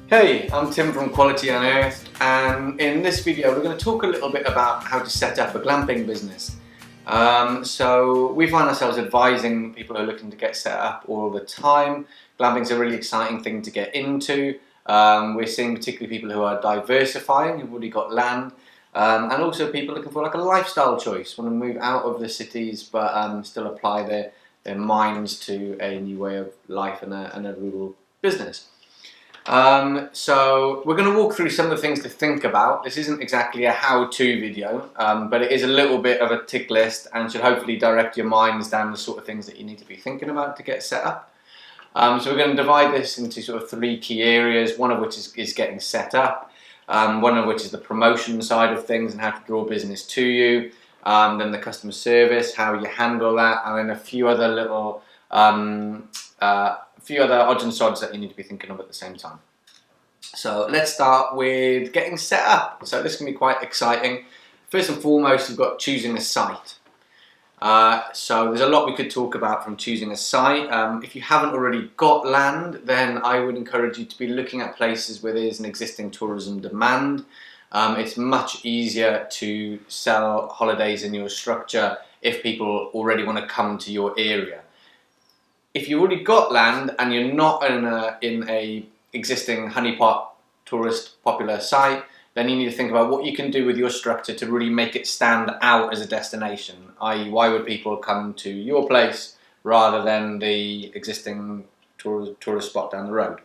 Hey, I'm Tim from Quality Unearthed, and in this video we're going to talk a little bit about how to set up a glamping business. So we find ourselves advising people who are looking to get set up all the time. Glamping is a really exciting thing to get into. We're seeing particularly people who are diversifying, who've already got land, and also people looking for like a lifestyle choice, want to move out of the cities but still apply their minds to a new way of life and a rural business. So we're going to walk through some of the things to think about. This isn't exactly a how-to video, but it is a little bit of a tick list and should hopefully direct your minds down the sort of things that you need to be thinking about to get set up. So we're going to divide this into sort of three key areas, one of which is getting set up, one of which is the promotion side of things and how to draw business to you, then the customer service, how you handle that, and then a few other little odds and sods that you need to be thinking of at the same time. So let's start with getting set up. So this can be quite exciting. First and foremost, you've got choosing a site. So there's a lot we could talk about from choosing a site. If you haven't already got land, then I would encourage you to be looking at places where there's an existing tourism demand. It's much easier to sell holidays in your structure if people already want to come to your area. If you've already got land and you're not in a existing honeypot tourist popular site, then you need to think about what you can do with your structure to really make it stand out as a destination, i.e. why would people come to your place rather than the existing tourist spot down the road.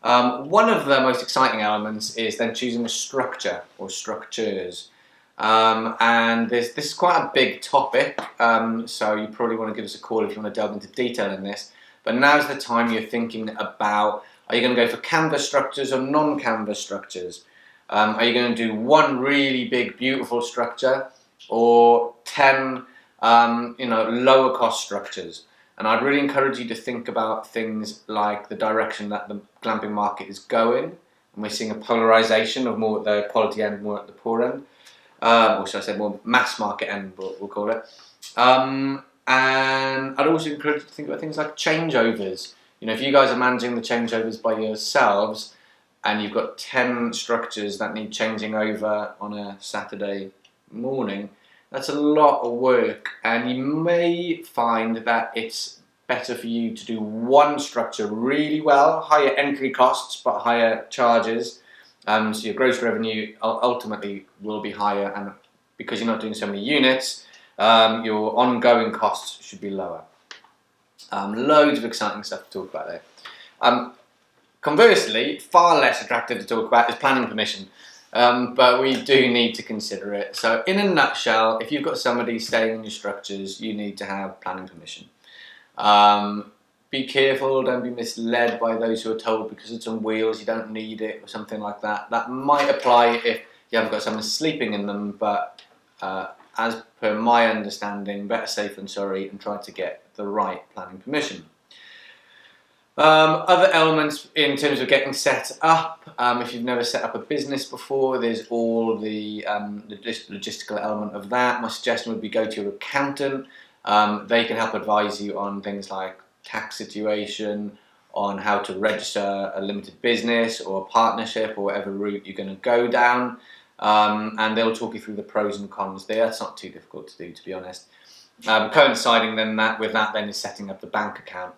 One of the most exciting elements is then choosing a structure or structures. And this is quite a big topic, so you probably want to give us a call if you want to delve into detail in this. But now's the time you're thinking about, are you going to go for canvas structures or non-canvas structures? Are you going to do one really big, beautiful structure or 10 lower cost structures? And I'd really encourage you to think about things like the direction that the glamping market is going. And we're seeing a polarization of more at the quality end, more at the poor end. Or should I say more mass market end, we'll call it. And I'd also encourage you to think about things like changeovers. You know, if you guys are managing the changeovers by yourselves and you've got 10 structures that need changing over on a Saturday morning, that's a lot of work, and you may find that it's better for you to do one structure really well, higher entry costs but higher charges. So your gross revenue ultimately will be higher, and because you're not doing so many units, your ongoing costs should be lower. Loads of exciting stuff to talk about there. Conversely, far less attractive to talk about is planning permission, but we do need to consider it. So in a nutshell, if you've got somebody staying in your structures, you need to have planning permission. Be careful, don't be misled by those who are told because it's on wheels you don't need it or something like that. That might apply if you haven't got someone sleeping in them, but as per my understanding, better safe than sorry, and try to get the right planning permission. Other elements in terms of getting set up, if you've never set up a business before, there's all the logistical element of that. My suggestion would be go to your accountant. They can help advise you on things like tax situation, on how to register a limited business or a partnership or whatever route you're going to go down, and they'll talk you through the pros and cons there. It's not too difficult to do, to be honest. Coinciding then with that then is setting up the bank account.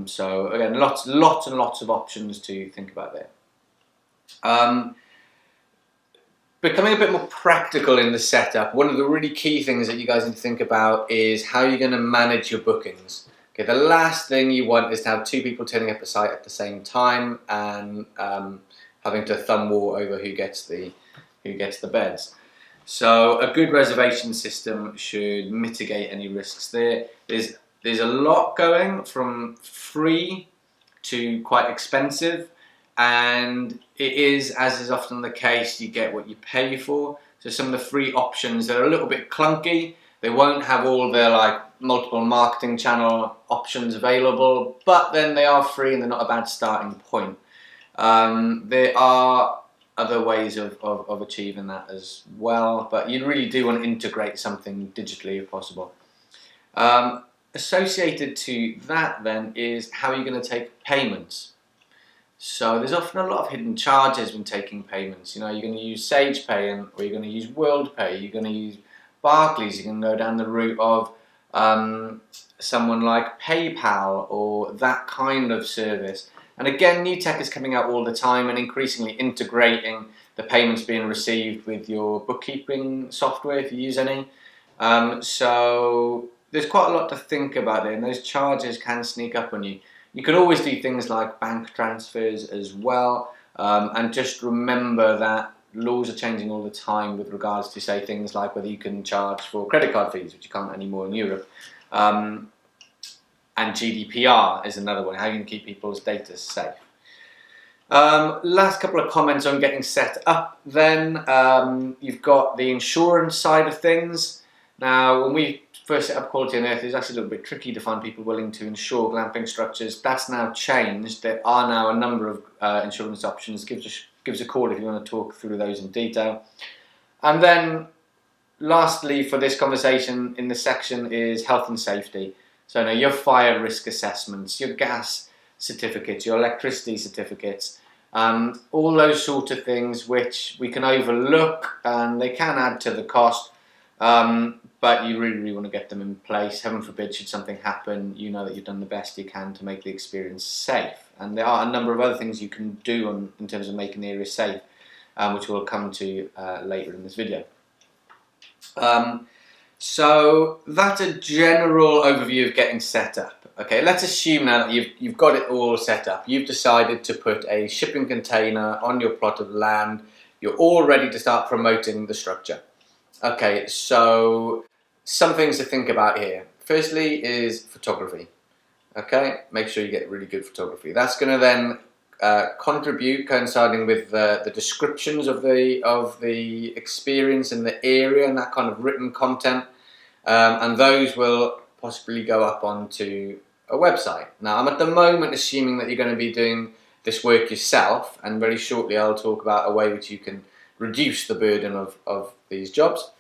So again, lots and lots of options to think about there. Becoming a bit more practical in the setup, one of the really key things that you guys need to think about is how you're going to manage your bookings. Okay, the last thing you want is to have two people turning up a site at the same time and having to thumb war over who gets the beds. So a good reservation system should mitigate any risks there. There's a lot going from free to quite expensive, and it is, as is often the case, you get what you pay for. So some of the free options are a little bit clunky. They won't have all their multiple marketing channel options available, but then they are free and they're not a bad starting point. There are other ways of achieving that as well, but you really do want to integrate something digitally if possible. Associated to that then is how you're going to take payments. So there's often a lot of hidden charges when taking payments. You know, you're going to use Sage Pay, or you're going to use WorldPay, you're going to use Barclays, you can go down the route of someone like PayPal or that kind of service. And again, new tech is coming out all the time and increasingly integrating the payments being received with your bookkeeping software if you use any. So there's quite a lot to think about there, and those charges can sneak up on you. You can always do things like bank transfers as well, and just remember that laws are changing all the time with regards to, say, things like whether you can charge for credit card fees, which you can't anymore in Europe. And GDPR is another one, how you can keep people's data safe. Last couple of comments on getting set up then. You've got the insurance side of things. Now, when we first set up Quality Unearthed, it was actually a little bit tricky to find people willing to insure glamping structures. That's now changed. There are now a number of insurance options. Give us a call if you want to talk through those in detail. And then lastly for this conversation in this section is health and safety. So now your fire risk assessments, your gas certificates, your electricity certificates, all those sort of things which we can overlook and they can add to the cost, but you really want to get them in place. Heaven forbid, should something happen, you know that you've done the best you can to make the experience safe. And there are a number of other things you can do in terms of making the area safe, which we'll come to later in this video. So that's a general overview of getting set up. Okay, let's assume now that you've got it all set up. You've decided to put a shipping container on your plot of land. You're all ready to start promoting the structure. Okay, so some things to think about here. Firstly is photography. Okay, make sure you get really good photography. That's going to then contribute, coinciding with the descriptions of the experience and the area and that kind of written content, and those will possibly go up onto a website. Now, I'm at the moment assuming that you're going to be doing this work yourself, and very shortly I'll talk about a way which you can reduce the burden of these jobs.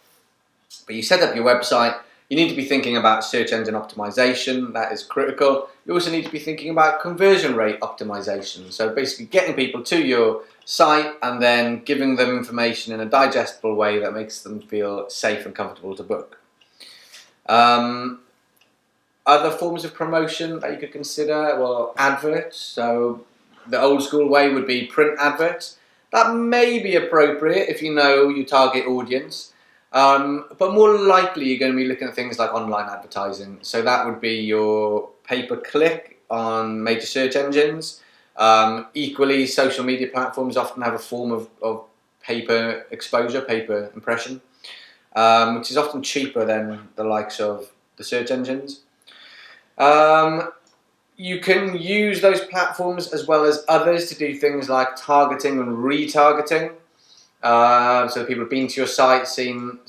But you set up your website, you need to be thinking about search engine optimization. That is critical. You also need to be thinking about conversion rate optimization. So basically getting people to your site and then giving them information in a digestible way that makes them feel safe and comfortable to book. Other forms of promotion that you could consider, well, adverts. So the old school way would be print adverts. That may be appropriate if you know your target audience. But more likely you're going to be looking at things like online advertising. So that would be your pay-per-click on major search engines. Equally, social media platforms often have a form of paper exposure, paper impression, which is often cheaper than the likes of the search engines. You can use those platforms as well as others to do things like targeting and retargeting. So people have been to your site, seen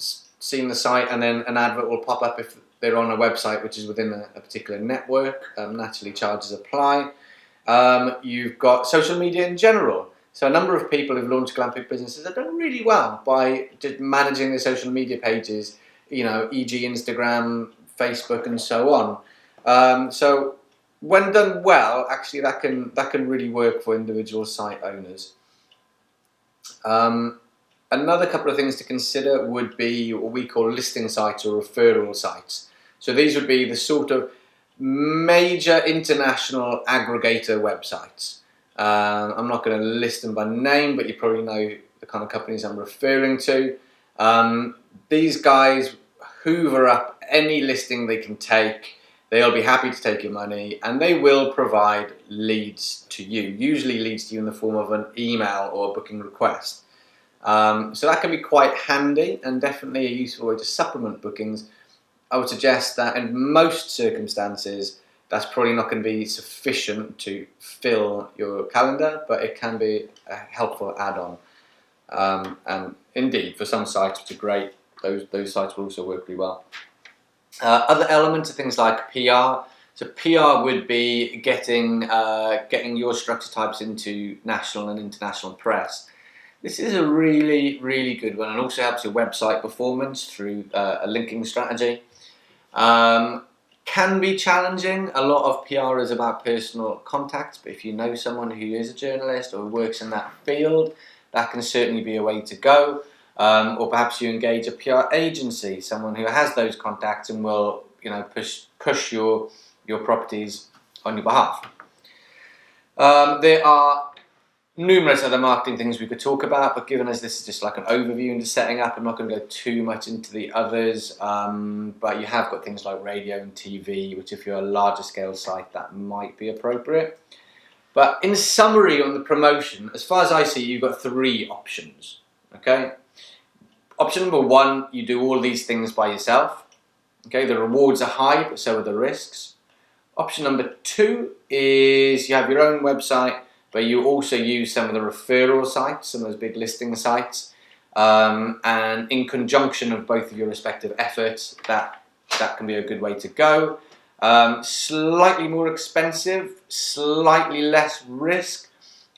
the site, and then an advert will pop up if they're on a website which is within a particular network. Naturally, charges apply. You've got social media in general. So a number of people who've launched glamping businesses have done really well by just managing their social media pages, you know, e.g. Instagram, Facebook, and so on. So when done well, actually that can really work for individual site owners. Another couple of things to consider would be what we call listing sites or referral sites. So these would be the sort of major international aggregator websites. I'm not going to list them by name, but you probably know the kind of companies I'm referring to. These guys hoover up any listing they can take. They'll be happy to take your money, and they will provide leads to you, usually leads to you in the form of an email or a booking request. So that can be quite handy and definitely a useful way to supplement bookings. I would suggest that in most circumstances, that's probably not going to be sufficient to fill your calendar, but it can be a helpful add-on. And indeed, for some sites which are great, those sites will also work really well. Other elements are things like PR. So PR would be getting your structure types into national and international press. This is a really, really good one, and also helps your website performance through a linking strategy. can be challenging. A lot of PR is about personal contacts, but if you know someone who is a journalist or works in that field, that can certainly be a way to go. Or perhaps you engage a PR agency, someone who has those contacts and will, push your properties on your behalf. There are numerous other marketing things we could talk about, but given as this is just like an overview into setting up, I'm not going to go too much into the others, but you have got things like radio and TV, which if you're a larger scale site, that might be appropriate. But in summary on the promotion, as far as I see, you've got 3 options, okay? Option number 1, you do all these things by yourself, okay? The rewards are high, but so are the risks. Option number 2 is you have your own website, but you also use some of the referral sites, some of those big listing sites, and in conjunction of both of your respective efforts, that can be a good way to go. Slightly more expensive, slightly less risk,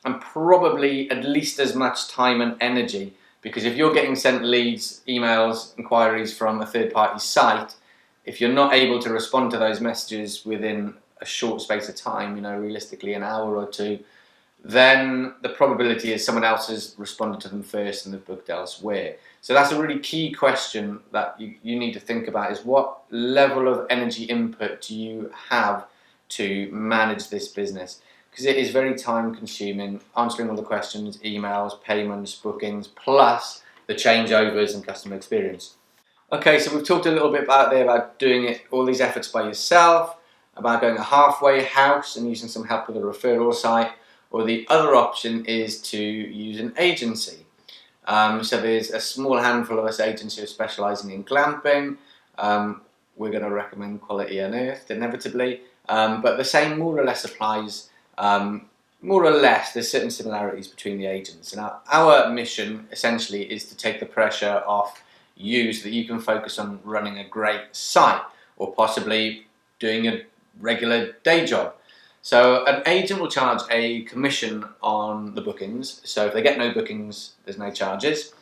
and probably at least as much time and energy, because if you're getting sent leads, emails, inquiries from a third-party site, if you're not able to respond to those messages within a short space of time, realistically an hour or 2, then the probability is someone else has responded to them first and they've booked elsewhere. So that's a really key question that you need to think about, is what level of energy input do you have to manage this business? Because it is very time consuming, answering all the questions, emails, payments, bookings, plus the changeovers and customer experience. Okay, so we've talked a little bit about doing all these efforts by yourself, about going a halfway house and using some help with a referral site. Or the other option is to use an agency. So there's a small handful of us agents who are specialising in glamping. We're going to recommend Quality Unearthed inevitably, but the same more or less applies. More or less, there's certain similarities between the agents. And our mission essentially is to take the pressure off you so that you can focus on running a great site or possibly doing a regular day job. So an agent will charge a commission on the bookings. So if they get no bookings, there's no charges.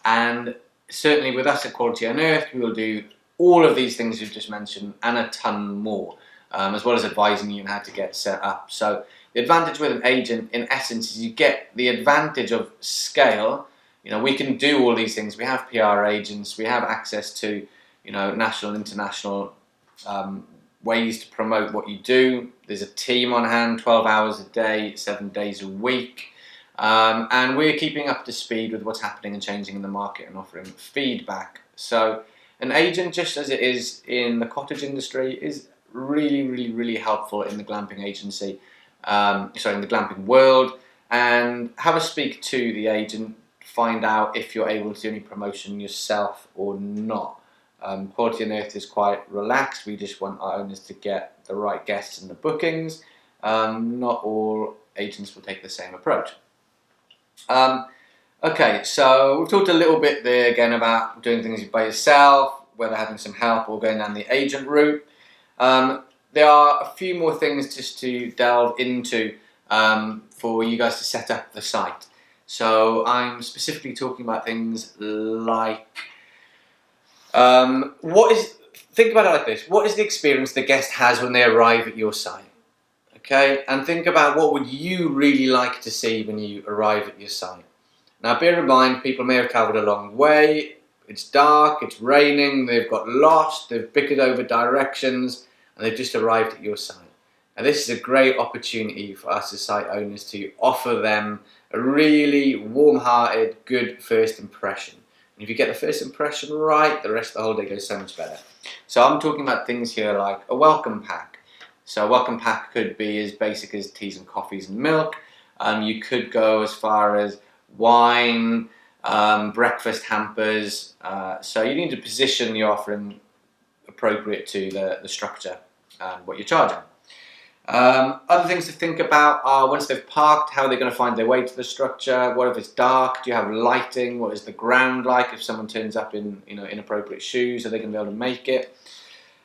And certainly with us at Quality Unearthed, we will do all of these things you've just mentioned and a ton more, as well as advising you on how to get set up. So the advantage with an agent, in essence, is you get the advantage of scale. We can do all these things. We have PR agents. We have access to, national and international ways to promote what you do. There's a team on hand, 12 hours a day, 7 days a week. And we're keeping up to speed with what's happening and changing in the market and offering feedback. So an agent, just as it is in the cottage industry, is really, really, really helpful in the glamping agency, in the glamping world. And have a speak to the agent, find out if you're able to do any promotion yourself or not. Quality Unearthed is quite relaxed. We just want our owners to get the right guests in the bookings. Not all agents will take the same approach. Okay, so we've talked a little bit there again about doing things by yourself, whether having some help or going down the agent route. There are a few more things just to delve into for you guys to set up the site. So I'm specifically talking about things like think about it like this. What is the experience the guest has when they arrive at your site? Okay, and think about what would you really like to see when you arrive at your site. Now bear in mind, people may have travelled a long way, it's dark, it's raining, they've got lost, they've bickered over directions, and they've just arrived at your site. And this is a great opportunity for us as site owners to offer them a really warm-hearted, good first impression. And if you get the first impression right, the rest of the whole day goes so much better. So I'm talking about things here like a welcome pack. So a welcome pack could be as basic as teas and coffees and milk. You could go as far as wine, breakfast hampers. So you need to position your offering appropriate to the structure and what you're charging. Other things to think about are once they've parked, how are they going to find their way to the structure? What if it's dark? Do you have lighting? What is the ground like? If someone turns up in inappropriate shoes, are they going to be able to make it?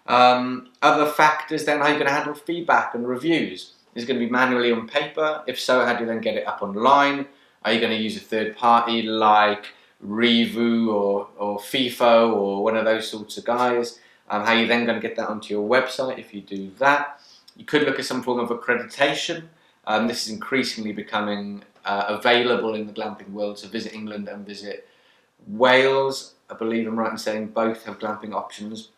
Other factors then, how are you going to handle feedback and reviews? Is it going to be manually on paper? If so, how do you then get it up online? Are you going to use a third party like Revu or FIFO or one of those sorts of guys? how you're then going to get that onto your website if you do that. You could look at some form of accreditation. This is increasingly becoming available in the glamping world, so Visit England and Visit Wales, I believe I'm right in saying both have glamping options.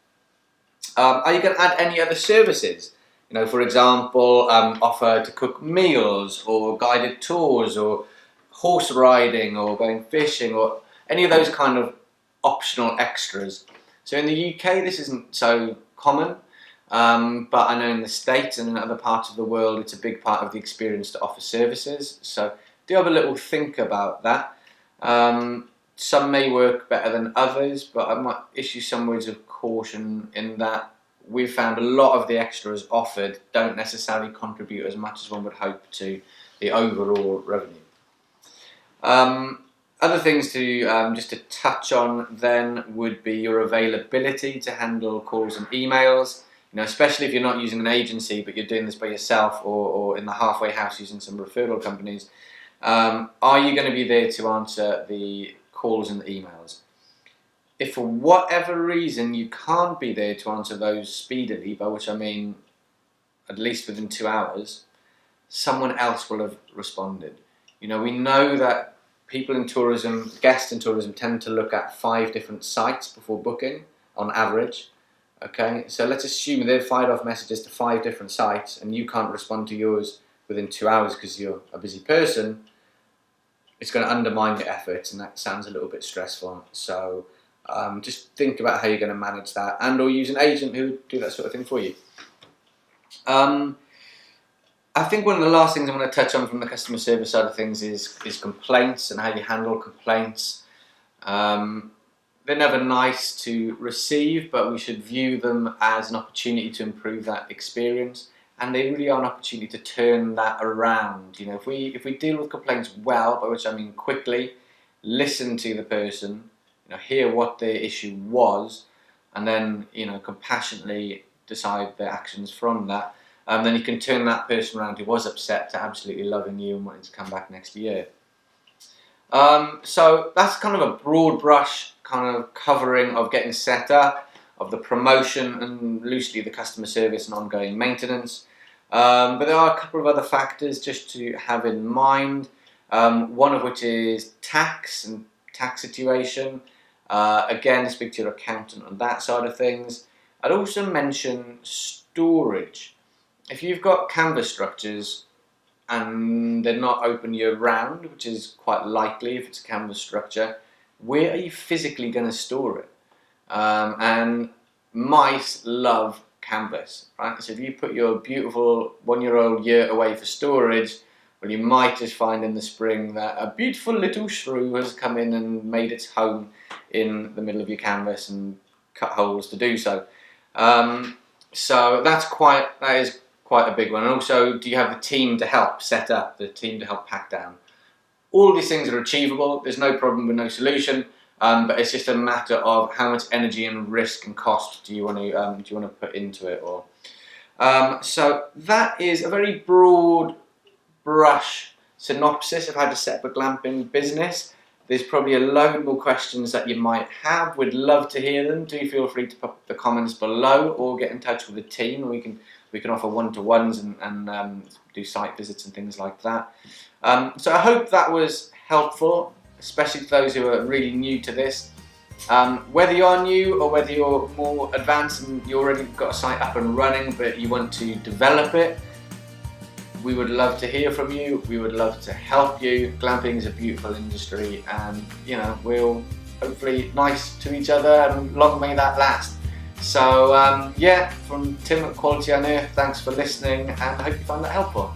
Are you going to add any other services? You know, for example, offer to cook meals or guided tours or horse riding or going fishing or any of those kind of optional extras. So in the UK this isn't so common, but I know in the States and in other parts of the world it's a big part of the experience to offer services. So do have a little think about that. Some may work better than others, but I might issue some words of caution in that we've found a lot of the extras offered don't necessarily contribute as much as one would hope to the overall revenue. Other things to just to touch on then would be your availability to handle calls and emails. You know, especially if you're not using an agency but you're doing this by yourself or in the halfway house using some referral companies. Are you going to be there to answer the calls and the emails? If for whatever reason you can't be there to answer those speedily, by which I mean at least within 2 hours, someone else will have responded. You know, we know that people in tourism, guests in tourism, tend to look at 5 different sites before booking on average. Okay, so let's assume they've fired off messages to 5 different sites and you can't respond to yours within 2 hours because you're a busy person. It's going to undermine your efforts, and that sounds a little bit stressful. So just think about how you're going to manage that, and or use an agent who would do that sort of thing for you. I think one of the last things I want to touch on from the customer service side of things is complaints and how you handle complaints. They're never nice to receive, but we should view them as an opportunity to improve that experience, and they really are an opportunity to turn that around. You know, if we deal with complaints well, by which I mean quickly, listen to the person, you know, hear what their issue was, and then, you know, compassionately decide their actions from that. Then you can turn that person around who was upset to absolutely loving you and wanting to come back next year. So that's kind of a broad brush kind of covering of getting set up, of the promotion, and loosely the customer service and ongoing maintenance. But there are a couple of other factors just to have in mind, one of which is tax and tax situation. Again, speak to your accountant on that side of things. I'd also mention storage. If you've got canvas structures and they're not open year round, which is quite likely if it's a canvas structure, where are you physically going to store it? And mice love canvas, right? So if you put your beautiful 1-year-old yurt away for storage, well, you might just find in the spring that a beautiful little shrew has come in and made its home in the middle of your canvas and cut holes to do so. So that is quite a big one. And also, do you have the team to help set up, the team to help pack down? All of these things are achievable. There's no problem with no solution, but it's just a matter of how much energy and risk and cost do you want to put into it. Or so that is a very broad brush synopsis of how to set up a glamping business. There's probably a load more questions that you might have. We'd love to hear them. Do feel free to put the comments below or get in touch with the team. We can offer one-to-ones and do site visits and things like that. So I hope that was helpful, especially to those who are really new to this. Whether you are new or whether you're more advanced and you already got a site up and running but you want to develop it, we would love to hear from you. We would love to help you. Glamping is a beautiful industry, and you know, we'll hopefully nice to each other and long may that last. So yeah, from Tim at Quality Unearthed, thanks for listening, and I hope you found that helpful.